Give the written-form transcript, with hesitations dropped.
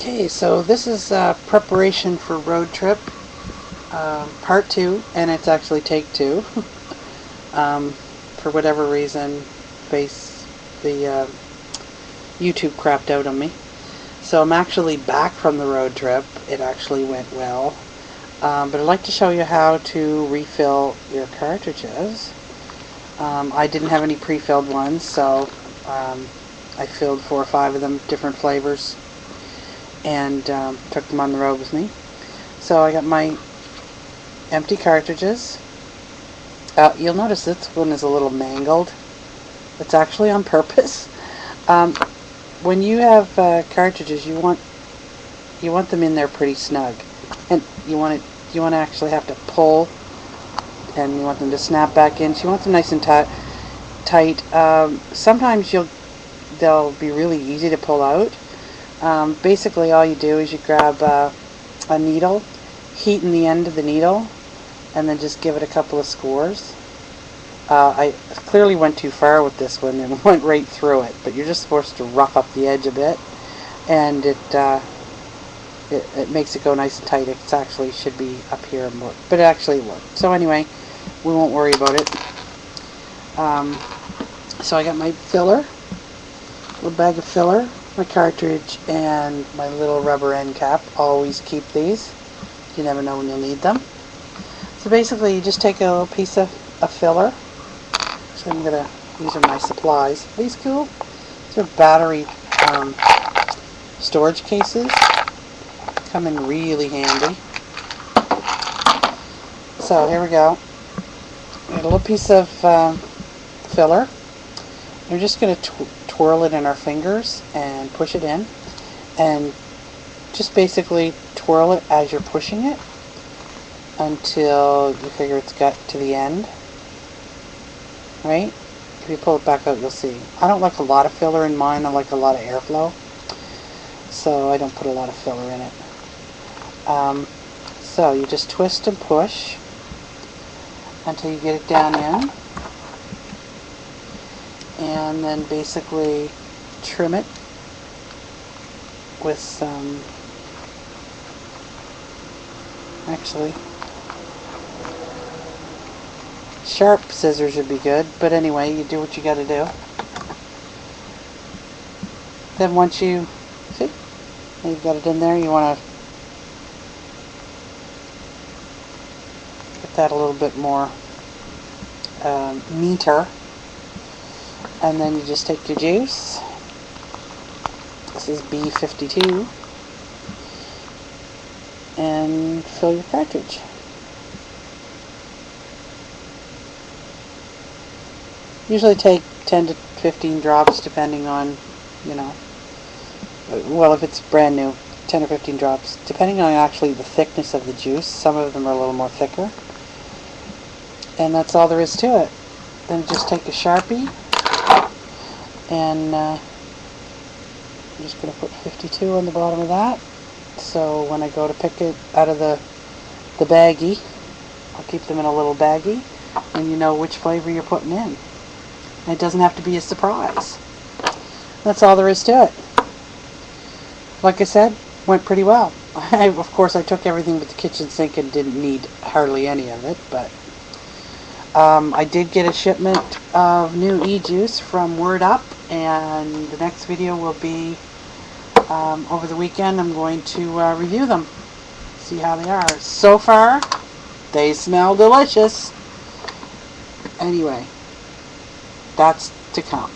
Okay, so this is preparation for road trip, part 2, and it's actually take 2. For whatever reason, the YouTube crapped out on me. So I'm actually back from the road trip. It actually went well. But I'd like to show you how to refill your cartridges. I didn't have any pre-filled ones, so I filled 4 or 5 of them, different flavors, and took them on the road with me. So I got my empty cartridges. You'll notice this one is a little mangled. It's actually on purpose. When you have cartridges, you want them in there pretty snug, and you want to actually have to pull, and you want them to snap back in. So you want them nice and tight. Sometimes they'll be really easy to pull out. Basically, all you do is you grab a needle, heat in the end of the needle, and then just give it a couple of scores. I clearly went too far with this one and went right through it, but you're just supposed to rough up the edge a bit, and it makes it go nice and tight. It actually should be up here more, but it actually worked. So anyway, we won't worry about it. So I got my filler, a little bag of filler, my cartridge, and my little rubber end cap. Always keep these. You never know when you'll need them. So basically, you just take a little piece of filler. So these are my supplies. Are these cool? These are battery storage cases. Come in really handy. So here we go. Got a little piece of filler. We're just going to twirl it in our fingers and push it in, and just basically twirl it as you're pushing it until you figure it's got to the end. Right? If you pull it back out, you'll see. I don't like a lot of filler in mine. I like a lot of airflow, so I don't put a lot of filler in it. So you just twist and push until you get it down in, and then basically trim it with some, actually sharp scissors would be good, but anyway, you do what you got to do. Then once you see you've got it in there, you want to get that a little bit more neater, and then you just take your juice. This is B52, and fill your cartridge. Usually take 10 to 15 drops, depending on, well, if it's brand new, 10 or 15 drops, depending on actually the thickness of the juice. Some of them are a little more thicker, and that's all there is to it. Then just take a Sharpie, and I'm just going to put 52 on the bottom of that, so when I go to pick it out of the baggie, I'll keep them in a little baggie, and you know which flavor you're putting in. And it doesn't have to be a surprise. That's all there is to it. Like I said, went pretty well. Of course, I took everything but the kitchen sink and didn't need hardly any of it, but I did get a shipment of new e-juice from Word Up, and the next video will be over the weekend. I'm going to review them, see how they are. So far, they smell delicious. Anyway, that's to come.